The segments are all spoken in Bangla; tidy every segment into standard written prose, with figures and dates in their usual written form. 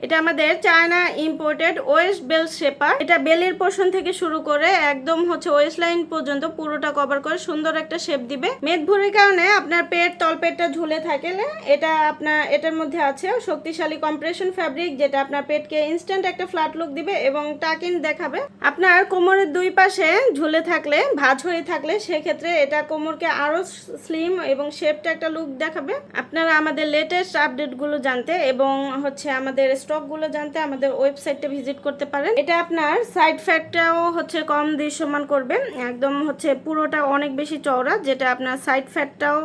এটা আমাদের China imported West belt shaper. এটা বেলের পোর্শন থেকে শুরু করে একদম ওয়েস্ট লাইন পর্যন্ত পুরোটা কভার করে সুন্দর একটা শেপ দিবে। মেদ ভুঁড়ির কারণে আপনার তলপেটটা ঝুলে থাকলে এটা এটার মধ্যে আছে শক্তিশালী কম্প্রেশন ফ্যাব্রিক, যেটা আপনার পেটকে ইনস্ট্যান্ট একটা ফ্ল্যাট লুক দিবে এবং টাকিন দেখাবে। আপনার কোমরের দুই পাশে ঝুলে থাকলে, ভাঁজ হয়ে থাকলে, সেক্ষেত্রে এটা কোমরকে আরো স্লিম এবং শেপটা একটা লুক দেখাবে। আপনারা আমাদের লেটেস্ট আপডেটগুলো জানতে এবং আমাদের স্টকগুলো জানতে আমাদের ওয়েবসাইটটা ভিজিট করতে পারেন। এটা আপনার সাইড ফ্যাটটাও কম দৃশ্যমান করবে। একদম পুরোটা অনেক বেশি চওড়া, যেটা আপনার সাইড ফ্যাটটাও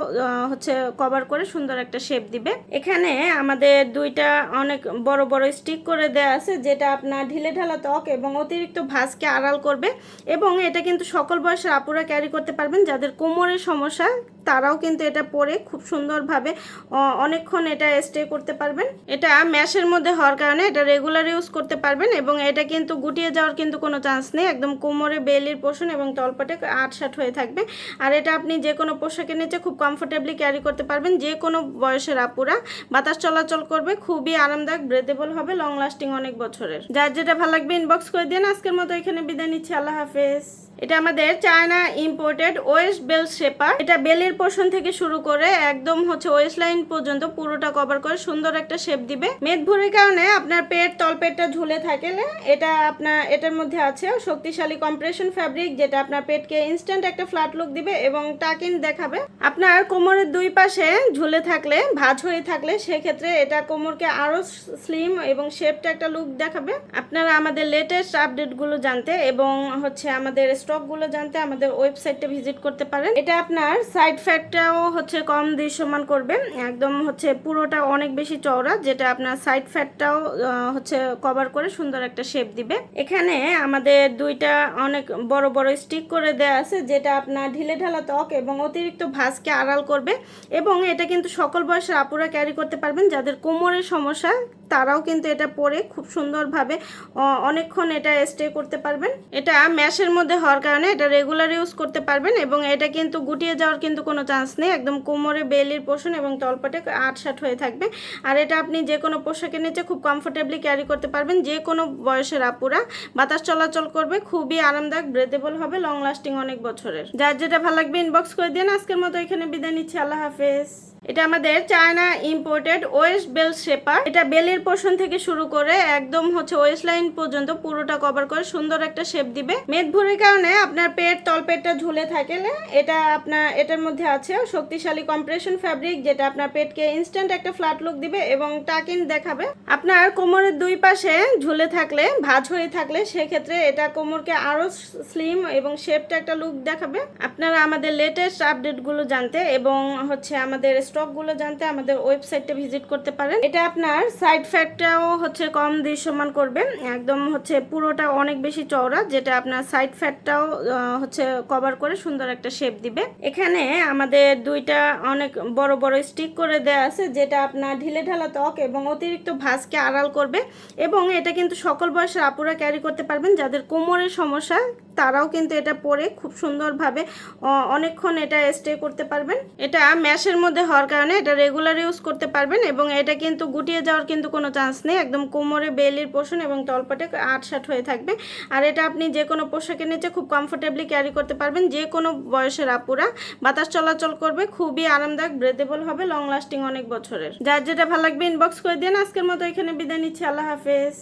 কভার করে সুন্দর একটা শেপ দিবে। এখানে আমাদের দুইটা অনেক বড় বড় স্টিক করে দেয়া আছে, যেটা আপনার ঢিলে ঢালা ত্বক এবং অতিরিক্ত ভাঁজকে আড়াল করবে। এবং এটা কিন্তু সকল বয়সের আপুরা ক্যারি করতে পারবেন। যাদের কোমরের সমস্যা তারাও কিন্তু এটা পরে খুব সুন্দরভাবে অনেকক্ষণ এটা স্টে করতে পারবেন। এটা ম্যাশের মধ্যে হওয়ার কারণে এটা রেগুলার ইউজ করতে পারবেন এবং এটা কিন্তু গুটিয়ে যাওয়ার কিন্তু কোনো চান্স নেই। একদম কোমরে বেলির পোর্শন এবং তলপটে আটসাট হয়ে থাকবে। আর এটা আপনি যে কোনো পোশাকের নিচে খুব কমফোর্টেবলি ক্যারি করতে পারবেন। যে কোনো বয়সের আপুরা বাতাস চলাচল করবে, খুবই আরামদায়ক, ব্রেথেবল হবে, লং লাস্টিং অনেক বছরের। যার যেটা ভালো লাগবে ইনবক্স করে দিন। আজকের মতো এখানে বিদায় নিচ্ছি, আল্লাহ হাফেজ। এটা আমাদের China imported West belt shaper. এটা বেলের পোর্শন থেকে শুরু করে একদম ওয়েস্ট লাইন পর্যন্ত পুরোটা কভার করে সুন্দর একটা শেপ দিবে। মেদ ভুঁড়ির কারণে আপনার তলপেটটা ঝুলে থাকলে এটার মধ্যে আছে শক্তিশালী কম্প্রেশন ফ্যাব্রিক, যেটা আপনার পেটকে ইনস্ট্যান্ট একটা ফ্ল্যাট লুক দিবে এবং টাকিন দেখাবে। আপনার কোমরের দুই পাশে ঝুলে থাকলে, ভাঁজ হয়ে থাকলে, সেক্ষেত্রে এটা কোমরকে আরো স্লিম এবং শেপটা একটা লুক দেখাবে। আপনারা আমাদের লেটেস্ট আপডেটগুলো জানতে এবং আমাদের স্টকগুলো জানতে আমাদের ওয়েবসাইটটা ভিজিট করতে পারেন। এটা আপনার সাইড ফ্যাটটাও কম দৃশ্যমান করবে। একদম পুরোটা অনেক বেশি চওড়া, যেটা আপনার সাইড ফ্যাটটাও কভার করে সুন্দর একটা শেপ দিবে। এখানে আমাদের দুইটা অনেক বড় বড় স্টিক করে দেয়া আছে, যেটা আপনার ঢিলে ঢালা ত্বক এবং অতিরিক্ত ভাঁজকে আড়াল করবে। এবং এটা কিন্তু সকল বয়সের আপুরা ক্যারি করতে পারবেন। যাদের কোমরের সমস্যা তারাও কিন্তু এটা পরে খুব সুন্দরভাবে অনেকক্ষণ এটা স্টে করতে পারবেন। এটা ম্যাশের মধ্যে হওয়ার কারণে এটা রেগুলার ইউজ করতে পারবেন এবং এটা কিন্তু গুটিয়ে যাওয়ার কিন্তু কোনো চান্স নেই। একদম কোমরে বেলির পোর্শন এবং তলপটে আটসাট হয়ে থাকবে। আর এটা আপনি যে কোনো পোশাকের নিচে খুব কমফোর্টেবলি ক্যারি করতে পারবেন। যে কোনো বয়সের আপুরা বাতাস চলাচল করবে, খুবই আরামদায়ক, ব্রেথেবল হবে, লং লাস্টিং অনেক বছরের। যার যেটা ভালো লাগবে ইনবক্স করে দিন। আজকের মতো এখানে বিদায় নিচ্ছি, আল্লাহ হাফেজ। এটা আমাদের China imported West belt shaper. এটা বেলের পোর্শন থেকে শুরু করে একদম ওয়েস্ট লাইন পর্যন্ত পুরোটা কভার করে সুন্দর একটা শেপ দিবে। মেদ ভুঁড়ির কারণে আপনার তলপেটটা ঝুলে থাকলে এটার মধ্যে আছে শক্তিশালী কম্প্রেশন ফ্যাব্রিক, যেটা আপনার পেটকে ইনস্ট্যান্ট একটা ফ্ল্যাট লুক দিবে এবং টাকিন দেখাবে। আপনার কোমরের দুই পাশে ঝুলে থাকলে, ভাঁজ হয়ে থাকলে, সেক্ষেত্রে এটা কোমরকে আরো স্লিম এবং শেপটা একটা লুক দেখাবে। আপনারা আমাদের লেটেস্ট আপডেটগুলো জানতে এবং আমাদের স্টকগুলো জানতে আমাদের ওয়েবসাইটটা ভিজিট করতে পারেন। এটা আপনার সাইড ফ্যাটটাও কম দৃশ্যমান করবে। একদম পুরোটা অনেক বেশি চওড়া, যেটা আপনার সাইড ফ্যাটটাও কভার করে সুন্দর একটা শেপ দিবে। এখানে আমাদের দুইটা অনেক বড় বড় স্টিক করে দেয়া আছে, যেটা আপনার ঢিলে ঢালা ত্বক এবং অতিরিক্ত ভাঁজকে আড়াল করবে। এবং এটা কিন্তু সকল বয়সের আপুরা ক্যারি করতে পারবেন। যাদের কোমরের সমস্যা তারাও কিন্তু এটা পরে খুব সুন্দরভাবে অনেকক্ষণ এটা স্টে করতে পারবেন। এটা ম্যাশের মধ্যে হওয়ার কারণে এটা রেগুলার ইউজ করতে পারবেন এবং এটা কিন্তু গুটিয়ে যাওয়ার কিন্তু কোনো চান্স নেই। একদম কোমরে বেলির পোর্শন এবং তলপটে আটসাট হয়ে থাকবে। আর এটা আপনি যে কোনো পোশাকের নিচে খুব কমফোর্টেবলি ক্যারি করতে পারবেন। যে কোনো বয়সের আপুরা বাতাস চলাচল করবে, খুবই আরামদায়ক, ব্রেথেবল হবে, লং লাস্টিং অনেক বছরের। যার যেটা ভালো লাগবে ইনবক্স করে দিন। আজকের মতো এখানে বিদায় নিচ্ছি, আল্লাহ হাফেজ।